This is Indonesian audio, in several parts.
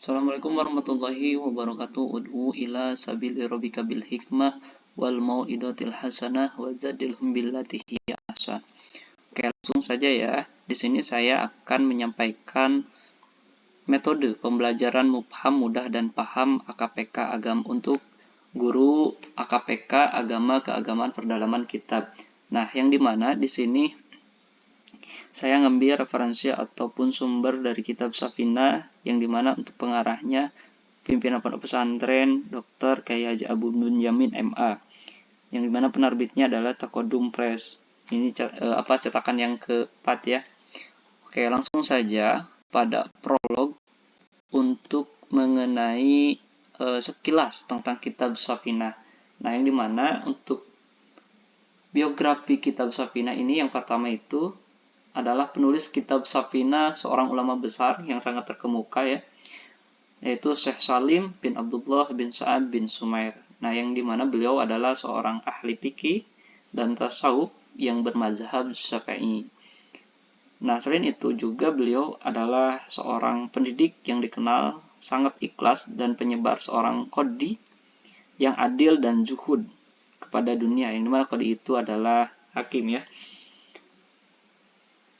Assalamualaikum warahmatullahi wabarakatuh. Ud'u ila sabili rabbika bil hikmah wal mau'idatil hasanah wa zadilhum billati hiya ahsan. Oke, langsung saja ya. Di sini saya akan menyampaikan metode pembelajaran mufham mudah dan paham AKPK agama untuk guru AKPK agama keagamaan perdalaman kitab. Nah, yang dimana di sini saya ngambil referensi ataupun sumber dari kitab Safinah, yang dimana untuk pengarahnya pimpinan pondok pesantren Dr. Kyai Haji Abu Bunyamin MA, yang dimana penerbitnya adalah Takodum Press. Ini cetakan yang keempat ya. Oke, langsung saja pada prolog untuk mengenai sekilas tentang kitab Safinah. Nah, yang dimana untuk biografi kitab Safinah ini yang pertama itu adalah penulis kitab Safinah seorang ulama besar yang sangat terkemuka ya, yaitu Syekh Salim bin Abdullah bin Sa'ad bin Sumair. Nah, yang dimana beliau adalah seorang ahli fikih dan tasawuf yang bermazhab Syafi'i. Nah, selain itu juga beliau adalah seorang pendidik yang dikenal sangat ikhlas dan penyebar seorang qadhi yang adil dan zuhud kepada dunia, yang dimana qadhi itu adalah hakim ya.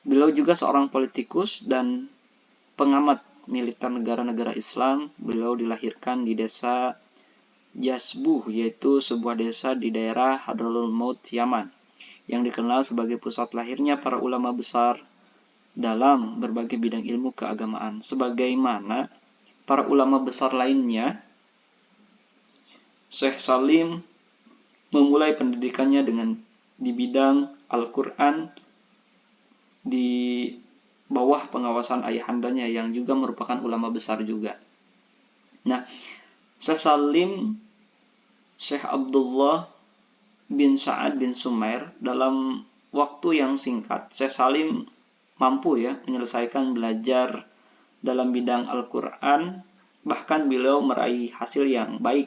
Beliau juga seorang politikus dan pengamat militer negara-negara Islam. Beliau dilahirkan di desa Jasbuh, yaitu sebuah desa di daerah Hadraul Maut, Yaman, yang dikenal sebagai pusat lahirnya para ulama besar dalam berbagai bidang ilmu keagamaan. Sebagaimana para ulama besar lainnya, Syekh Salim memulai pendidikannya di bidang Al-Quran di bawah pengawasan ayahandanya yang juga merupakan ulama besar juga. Nah, Syekh Salim, Syekh Abdullah bin Sa'ad bin Sumair, dalam waktu yang singkat, Syekh Salim mampu ya menyelesaikan belajar dalam bidang Al-Quran, bahkan beliau meraih hasil yang baik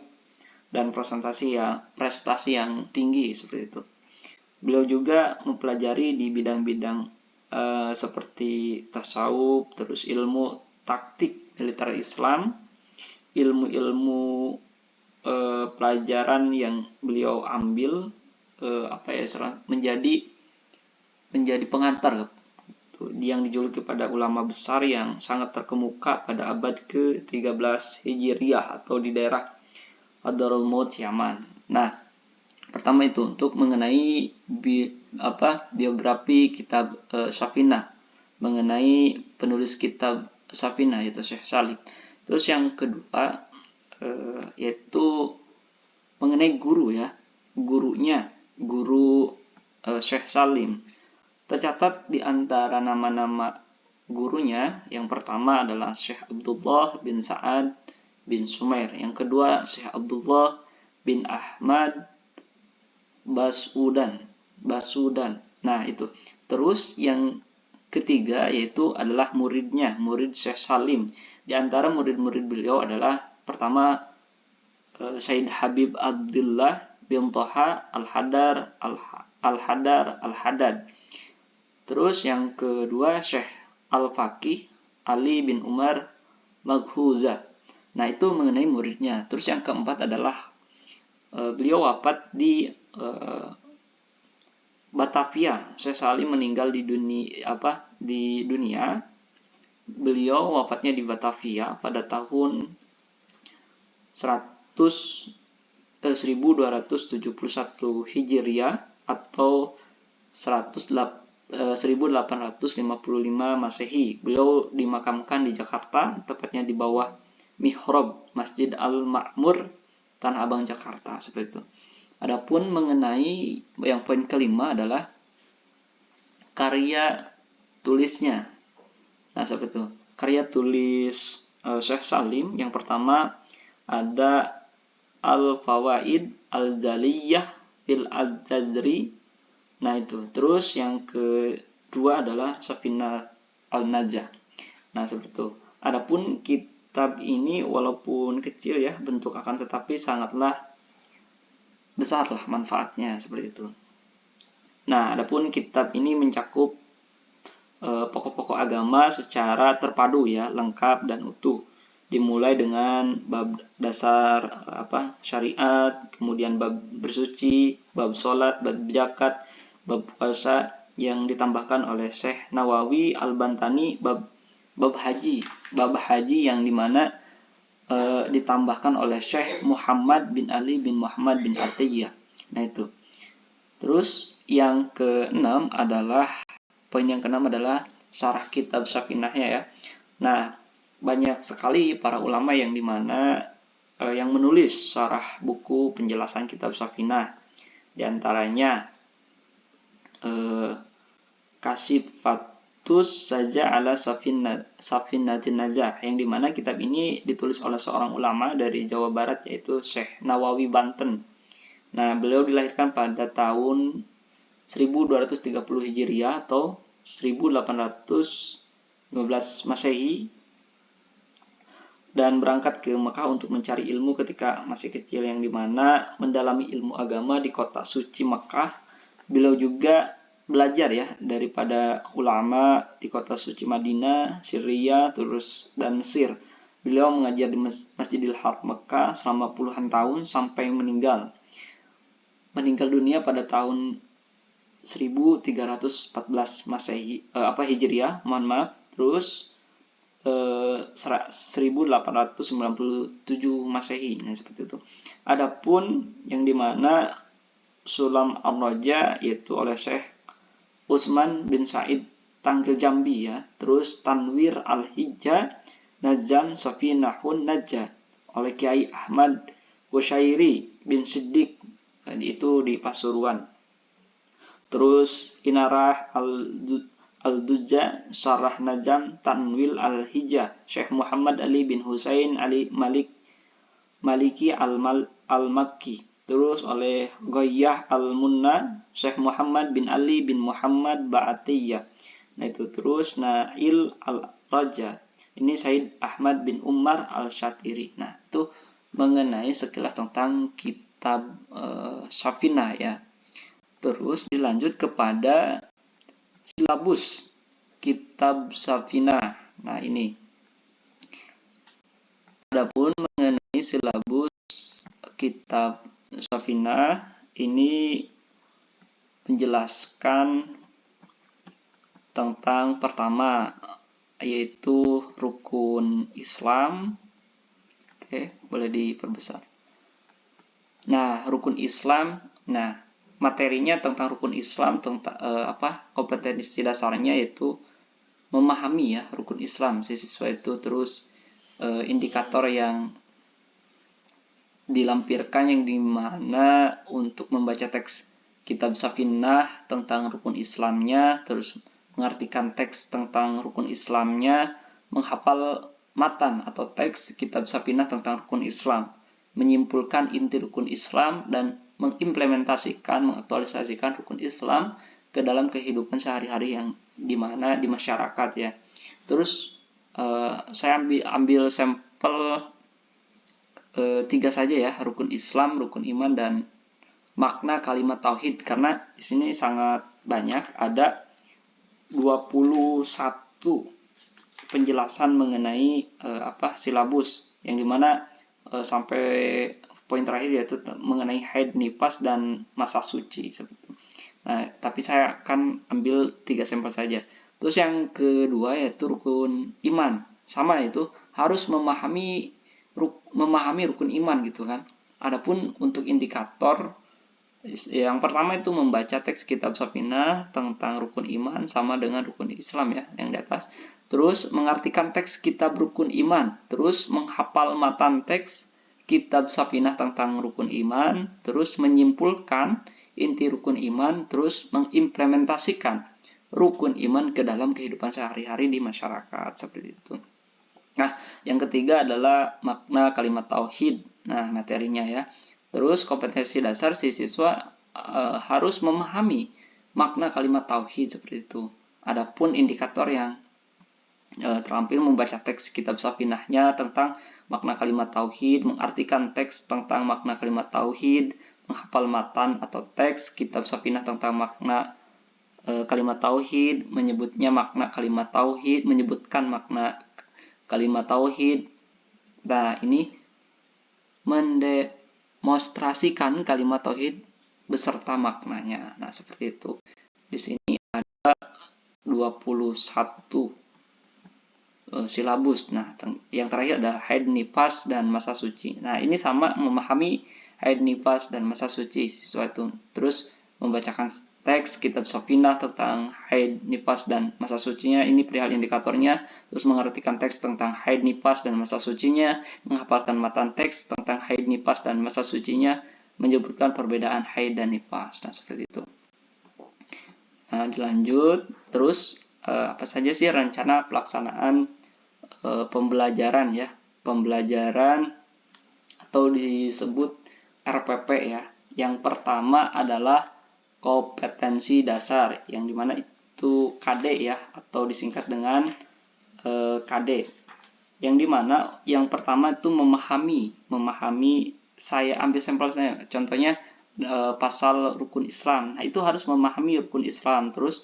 dan prestasi yang tinggi seperti itu. Beliau juga mempelajari di bidang-bidang seperti tasawuf, terus ilmu taktik militer Islam, ilmu-ilmu pelajaran yang beliau ambil menjadi pengantar yang dijuluki pada ulama besar yang sangat terkemuka pada abad ke-13 Hijriah atau di daerah Hadraul Maut, Yaman. Nah, pertama itu untuk mengenai biografi kitab Safinah, mengenai penulis kitab Safinah yaitu Syekh Salim. Terus yang kedua yaitu mengenai guru Syekh Salim. Tercatat di antara nama-nama gurunya, yang pertama adalah Syekh Abdullah bin Sa'ad bin Sumair, yang kedua Syekh Abdullah bin Ahmad Basudan. Nah, itu. Terus yang ketiga yaitu adalah murid Syekh Salim. Di antara murid-murid beliau adalah pertama Sayyid Habib Abdullah bin Toha Al-Haddad. Terus yang kedua Syekh Al-Faqih Ali bin Umar Maghuzah. Nah, itu mengenai muridnya. Terus yang keempat adalah beliau wafat di Batavia. Syekh Salim meninggal di dunia. Beliau wafatnya di Batavia pada tahun 1271 Hijriah atau 1855 Masehi. Beliau dimakamkan di Jakarta, tepatnya di bawah mihrab Masjid Al-Ma'mur, Tanah Abang, Jakarta, seperti itu. Adapun mengenai yang poin kelima adalah karya tulisnya. Nah, seperti itu. Karya tulis Syekh Salim yang pertama ada Al-Fawaid Al-Jaliyah fil Az-Jazri. Nah, itu. Terus yang kedua adalah Safinah Al-Najah. Nah, seperti itu. Adapun kitab ini walaupun kecil ya bentuk akan tetapi sangatlah besar lah manfaatnya, seperti itu. Nah, adapun kitab ini mencakup pokok-pokok agama secara terpadu ya, lengkap dan utuh. dimulai dengan bab dasar syariat, kemudian bab bersuci, bab sholat, bab zakat, bab puasa, yang ditambahkan oleh Syekh Nawawi Al-Bantani bab haji yang dimana ditambahkan oleh Syekh Muhammad bin Ali bin Muhammad bin Atiyah. Nah itu. Terus yang keenam adalah syarah kitab Safinahnya ya. Nah, banyak sekali para ulama yang dimana yang menulis syarah buku penjelasan kitab Safinah. Di antaranya Kasifatus saja ala Safinatin Najah, yang dimana kitab ini ditulis oleh seorang ulama dari Jawa Barat, yaitu Syekh Nawawi Banten. Nah, beliau dilahirkan pada tahun 1230 Hijriah atau 1815 Masehi dan berangkat ke Mekah untuk mencari ilmu ketika masih kecil, yang dimana mendalami ilmu agama di kota suci Mekah. Beliau juga belajar ya daripada ulama di kota suci Madinah, Syria, terus dan Mesir. Beliau mengajar di Masjidil Haram Mekah selama puluhan tahun sampai meninggal dunia pada tahun 1314 Masehi Hijriah, terus 1897 Masehi. Nah, seperti itu. Adapun yang dimana Sulam Ar-Raja yaitu oleh Syekh Utsman bin Said Tanggil Jambi ya. Terus Tanwir Al-Hijjah Nazam Safinahun Najah oleh Kiai Ahmad Wasyairi bin Siddiq, itu di Pasuruan. Terus Inarah Al-Dujja Syarah Najam Tanwil Al-Hijjah Syekh Muhammad Ali bin Husain Ali Maliki Al-Makki. Terus oleh Ghayyah Al-Munna Syekh Muhammad bin Ali bin Muhammad Ba'atiyah. Nah itu. Terus Nail Al-Raja, ini Said Ahmad bin Umar Al-Syatiri. Nah itu mengenai sekilas tentang kitab Safinah ya. Terus dilanjut kepada silabus kitab Safinah. Nah ini. Adapun mengenai silabus kitab Safinah ini menjelaskan tentang pertama yaitu rukun Islam. Oke, boleh diperbesar. Nah, rukun Islam. Nah, materinya tentang rukun Islam, tentang kompetensi dasarnya yaitu memahami ya rukun Islam siswa itu. Terus indikator yang dilampirkan yang dimana untuk membaca teks kitab Safinah tentang rukun Islamnya, terus mengartikan teks tentang rukun Islamnya, menghafal matan atau teks kitab Safinah tentang rukun Islam, menyimpulkan inti rukun Islam dan mengaktualisasikan rukun Islam ke dalam kehidupan sehari-hari yang dimana di masyarakat ya. Terus saya ambil sampel 3 saja ya, rukun Islam, rukun iman, dan makna kalimat tauhid, karena di sini sangat banyak, ada 21 penjelasan mengenai silabus, yang dimana sampai poin terakhir yaitu mengenai haid, nifas, dan masa suci seperti itu. Nah, tapi saya akan ambil 3 sampel saja. Terus yang kedua yaitu rukun iman, sama itu harus memahami rukun iman gitu kan. Adapun untuk indikator, yang pertama itu membaca teks kitab Safinah tentang rukun iman sama dengan rukun Islam ya yang di atas. Terus mengartikan teks kitab rukun iman, terus menghafal matan teks kitab Safinah tentang rukun iman, terus menyimpulkan inti rukun iman, terus mengimplementasikan rukun iman ke dalam kehidupan sehari-hari di masyarakat seperti itu. Nah, yang ketiga adalah makna kalimat tauhid. Nah, materinya ya. Terus kompetensi dasar si siswa harus memahami makna kalimat tauhid seperti itu. Adapun indikator yang terampil membaca teks kitab Safinahnya tentang makna kalimat tauhid, mengartikan teks tentang makna kalimat tauhid, menghafal matan atau teks kitab Safinah tentang makna kalimat tauhid, menyebutkan makna kalimat tauhid, Nah, ini mendemonstrasikan kalimat tauhid beserta maknanya. Nah, seperti itu. Di sini ada 21 silabus. Nah, yang terakhir ada haid, nifas, dan masa suci. Nah, ini sama memahami haid, nifas, dan masa suci siswa itu. Terus membacakan teks kitab Safinah tentang haid, nifas, dan masa sucinya. Ini perihal indikatornya. Terus mengartikan teks tentang haid, nifas, dan masa sucinya. Menghafalkan matan teks tentang haid, nifas, dan masa sucinya. Menyebutkan perbedaan haid dan nifas. Nah, seperti itu. Nah, dilanjut. Terus apa saja sih rencana pelaksanaan pembelajaran ya, pembelajaran atau disebut RPP ya. Yang pertama adalah kompetensi dasar, yang dimana itu KD ya, atau disingkat dengan KD. Yang dimana yang pertama itu memahami saya ambil sampel saya, contohnya pasal rukun Islam. Nah, itu harus memahami rukun Islam. Terus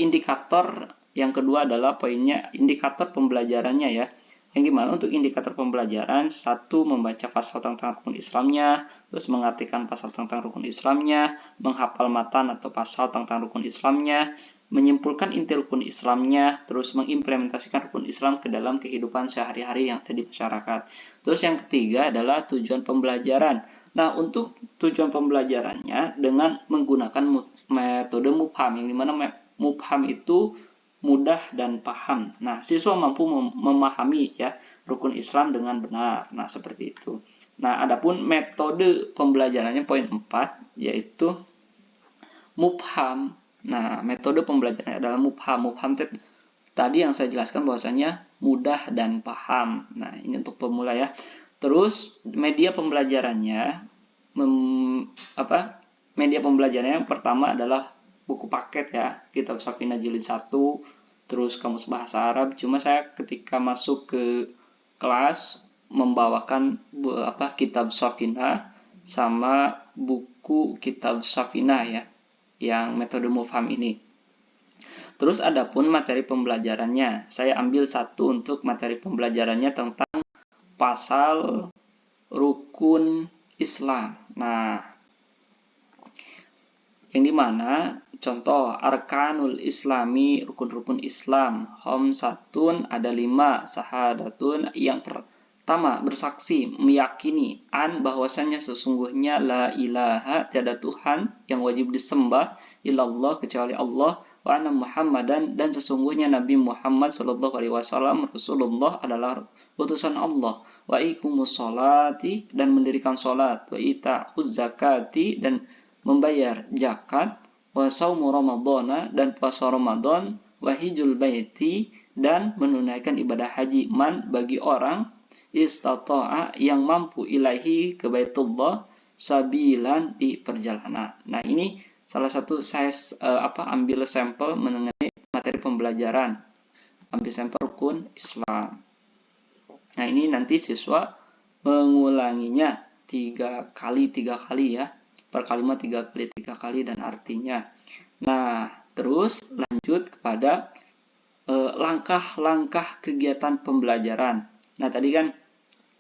indikator yang kedua adalah poinnya indikator pembelajarannya ya. Yang dimana untuk indikator pembelajaran, satu membaca pasal tentang rukun Islamnya, terus mengartikan pasal tentang rukun Islamnya, menghafal matan atau pasal tentang rukun Islamnya, menyimpulkan inti rukun Islamnya, terus mengimplementasikan rukun Islam ke dalam kehidupan sehari-hari yang ada di masyarakat. Terus yang ketiga adalah tujuan pembelajaran. Nah, untuk tujuan pembelajarannya dengan menggunakan metode mufham, yang dimana mufham itu mudah dan paham. Nah, siswa mampu memahami ya rukun Islam dengan benar. Nah, seperti itu. Nah, adapun metode pembelajarannya poin 4 yaitu mufham. Nah, metode pembelajarannya adalah mufham. Mufham tadi yang saya jelaskan bahwasanya mudah dan paham. Nah, ini untuk pemula ya. Terus media pembelajarannya media pembelajarannya yang pertama adalah buku paket ya, kitab Safinah jilid 1, terus kamus bahasa Arab. Cuma saya ketika masuk ke kelas membawakan kitab Safinah sama buku kitab Safinah ya, yang metode mufham ini. Terus adapun materi pembelajarannya, saya ambil satu untuk materi pembelajarannya tentang pasal rukun Islam. Nah, yang dimana contoh arkanul islami, rukun-rukun Islam, khamsatun ada 5, syahadatun yang pertama bersaksi meyakini bahwasanya sesungguhnya la ilaha tiada Tuhan yang wajib disembah illallah kecuali Allah, wa anna Muhammadan dan sesungguhnya Nabi Muhammad sallallahu alaihi wasallam Rasulullah adalah utusan Allah, wa iqumus sholati dan mendirikan salat, wa ita'uz zakati dan membayar zakat, wa saumu ramadhana dan puasa Ramadan, wa hijjul baiti dan menunaikan ibadah haji man bagi orang istata'a yang mampu ilahi ke Baitullah sabilan di perjalanan. Nah, ini salah satu saya ambil sampel mengenai materi pembelajaran. Ambil sampel rukun Islam. Nah, ini nanti siswa mengulanginya 3 kali ya. Per kalimat 3 kali dan artinya. Nah, terus lanjut kepada langkah-langkah kegiatan pembelajaran. Nah, tadi kan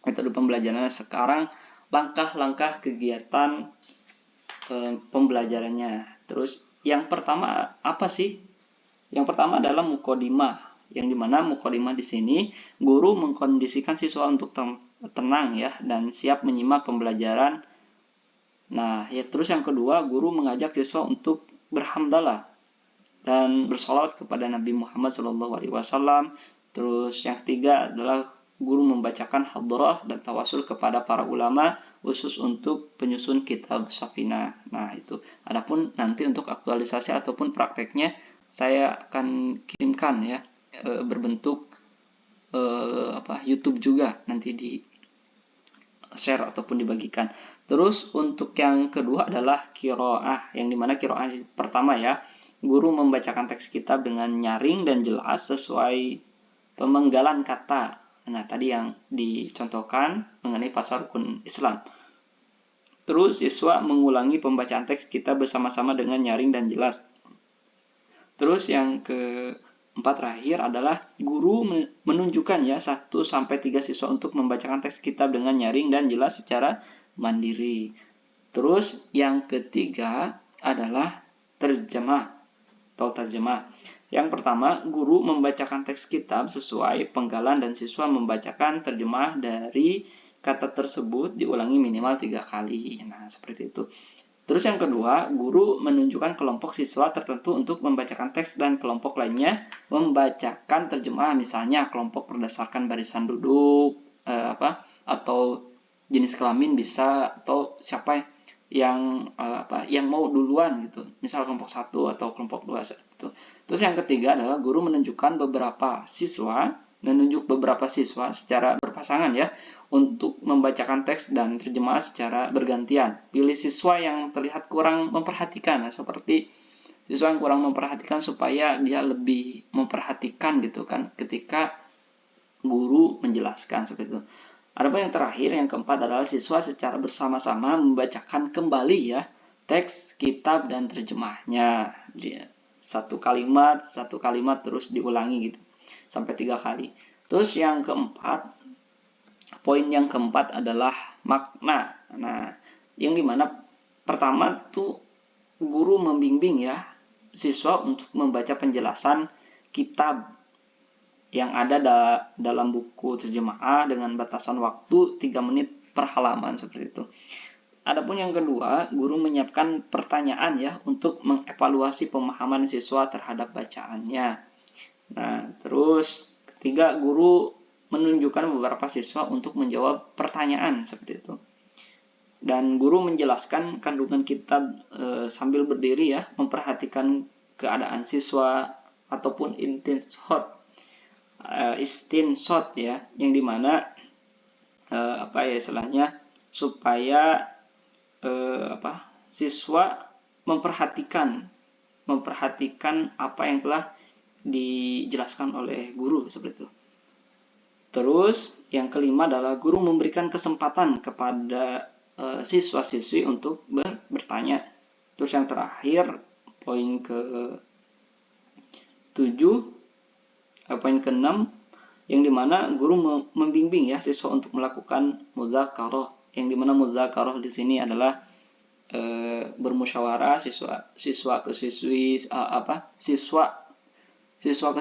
metode pembelajaran, sekarang langkah-langkah kegiatan pembelajarannya. Terus yang pertama apa sih? Yang pertama adalah mukodimah, yang dimana mukodimah di sini guru mengkondisikan siswa untuk tenang ya dan siap menyimak pembelajaran. Nah, ya terus yang kedua, guru mengajak siswa untuk berhamdalah dan bersolawat kepada Nabi Muhammad SAW. Terus yang ketiga adalah guru membacakan hadrah dan tawasul kepada para ulama khusus untuk penyusun kitab Safinah. Nah, itu. Adapun nanti untuk aktualisasi ataupun prakteknya saya akan kirimkan ya berbentuk YouTube juga nanti di share ataupun dibagikan. Terus untuk yang kedua adalah qiraah, yang dimana qiraah pertama ya, guru membacakan teks kitab dengan nyaring dan jelas sesuai pemenggalan kata. Nah, tadi yang dicontohkan mengenai pasal rukun Islam. Terus siswa mengulangi pembacaan teks kitab bersama-sama dengan nyaring dan jelas. Terus yang 4 terakhir adalah guru menunjukkan ya 1-3 siswa untuk membacakan teks kitab dengan nyaring dan jelas secara mandiri. Terus yang ketiga adalah terjemah atau terjemah. Yang pertama, guru membacakan teks kitab sesuai penggalan dan siswa membacakan terjemah dari kata tersebut diulangi minimal 3 kali. Nah, seperti itu. Terus yang kedua, guru menunjukkan kelompok siswa tertentu untuk membacakan teks dan kelompok lainnya membacakan terjemah, misalnya kelompok berdasarkan barisan duduk, atau jenis kelamin bisa, atau siapa yang mau duluan gitu, misal kelompok 1 atau kelompok 2 gitu. Terus yang ketiga adalah guru menunjuk beberapa siswa secara berpasangan ya untuk membacakan teks dan terjemah secara bergantian. Pilih siswa yang terlihat kurang memperhatikan, seperti siswa yang kurang memperhatikan supaya dia lebih memperhatikan gitu kan ketika guru menjelaskan seperti itu. Adapun yang terakhir, yang keempat adalah siswa secara bersama-sama membacakan kembali ya teks, kitab, dan terjemahnya. Satu kalimat terus diulangi gitu sampai 3 kali. Terus yang keempat, poin yang keempat adalah makna. Nah, yang dimana pertama tuh guru membimbing ya siswa untuk membaca penjelasan kitab yang ada dalam buku terjemaah dengan batasan waktu 3 menit per halaman seperti itu. Adapun yang kedua, guru menyiapkan pertanyaan ya untuk mengevaluasi pemahaman siswa terhadap bacaannya. Nah, terus ketiga, guru menunjukkan beberapa siswa untuk menjawab pertanyaan seperti itu. Dan guru menjelaskan kandungan kitab sambil berdiri ya, memperhatikan keadaan siswa ataupun istinshot ya, yang dimana supaya siswa memperhatikan apa yang telah dijelaskan oleh guru seperti itu. Terus yang kelima adalah guru memberikan kesempatan kepada siswa-siswi untuk bertanya. Terus yang terakhir, poin ke-6, yang dimana guru membimbing ya siswa untuk melakukan mudzakarah, yang dimana mudzakarah di sini adalah bermusyawarah siswa ke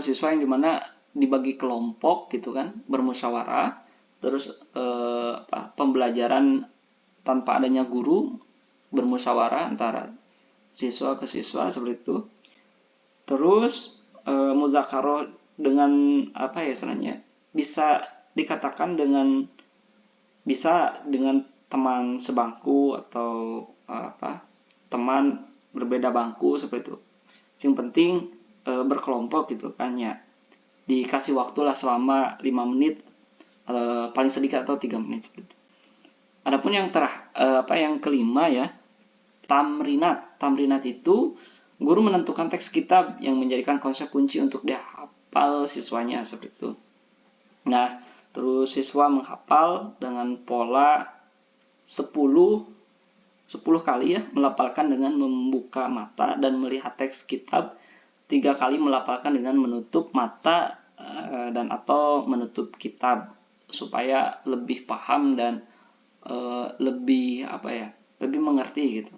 siswa yang dimana dibagi kelompok gitu kan, bermusyawarah. Terus pembelajaran tanpa adanya guru, bermusyawarah antara siswa ke siswa seperti itu. Terus mudzakarah dengan bisa dikatakan dengan teman sebangku atau teman berbeda bangku seperti itu. Yang penting berkelompok gitu kan ya. Dikasih waktu lah selama 5 menit paling sedikit atau 3 menit seperti itu. Adapun yang yang kelima ya, tamrinat. Tamrinat itu guru menentukan teks kitab yang menjadikan konsep kunci untuk dihafal siswanya seperti itu. Nah, terus siswa menghafal dengan pola 10 kali ya, melafalkan dengan membuka mata dan melihat teks kitab, 3 kali melafalkan dengan menutup mata dan atau menutup kitab supaya lebih paham dan lebih mengerti gitu.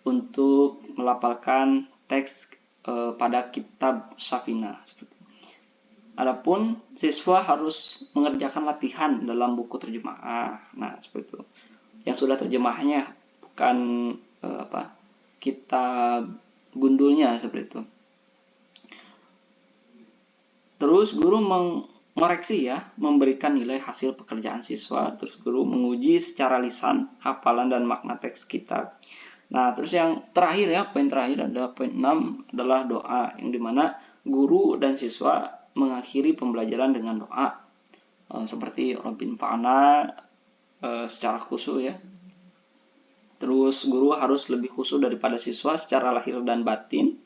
Untuk melafalkan teks pada kitab Safina seperti itu. Adapun siswa harus mengerjakan latihan dalam buku terjemah. Nah, seperti itu. Yang sudah terjemahnya, bukan kitab gundulnya seperti itu. Terus guru mengoreksi ya, memberikan nilai hasil pekerjaan siswa. Terus guru menguji secara lisan hafalan dan makna teks kitab. Nah, terus yang terakhir ya, poin terakhir adalah poin 6 adalah doa, yang dimana guru dan siswa mengakhiri pembelajaran dengan doa seperti Rabbin fa'ana secara khusyuk ya. Terus guru harus lebih khusyuk daripada siswa secara lahir dan batin.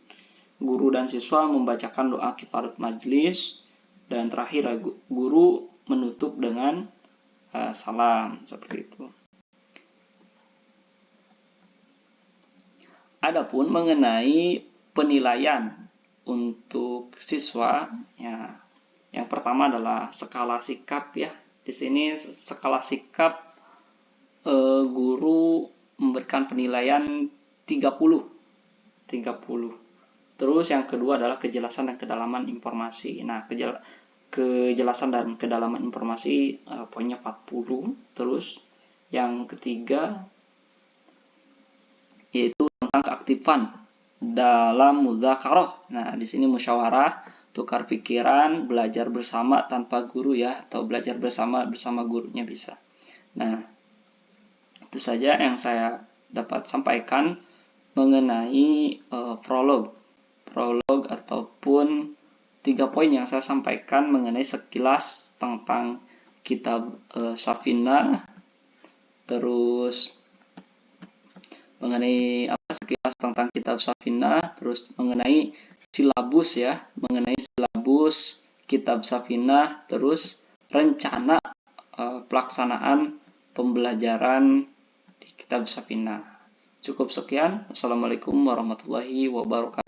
Guru dan siswa membacakan doa kifarat majlis, dan terakhir guru menutup dengan salam seperti itu. Adapun mengenai penilaian untuk siswa ya, yang pertama adalah skala sikap ya. Di sini skala sikap guru memberikan penilaian 30. Terus yang kedua adalah kejelasan dan kedalaman informasi. Nah, kejelasan dan kedalaman informasi poinnya 40. Terus yang ketiga yaitu tentang keaktifan dalam mudzakarah. Nah, di sini musyawarah, tukar pikiran, belajar bersama tanpa guru ya, atau belajar bersama gurunya bisa. Nah, itu saja yang saya dapat sampaikan mengenai prolog ataupun 3 poin yang saya sampaikan mengenai sekilas tentang kitab Safinah, terus mengenai sekilas tentang kitab Safinah, terus mengenai silabus ya, mengenai silabus kitab Safinah, terus rencana pelaksanaan pembelajaran di kitab Safinah. Cukup sekian. Assalamualaikum warahmatullahi wabarakatuh.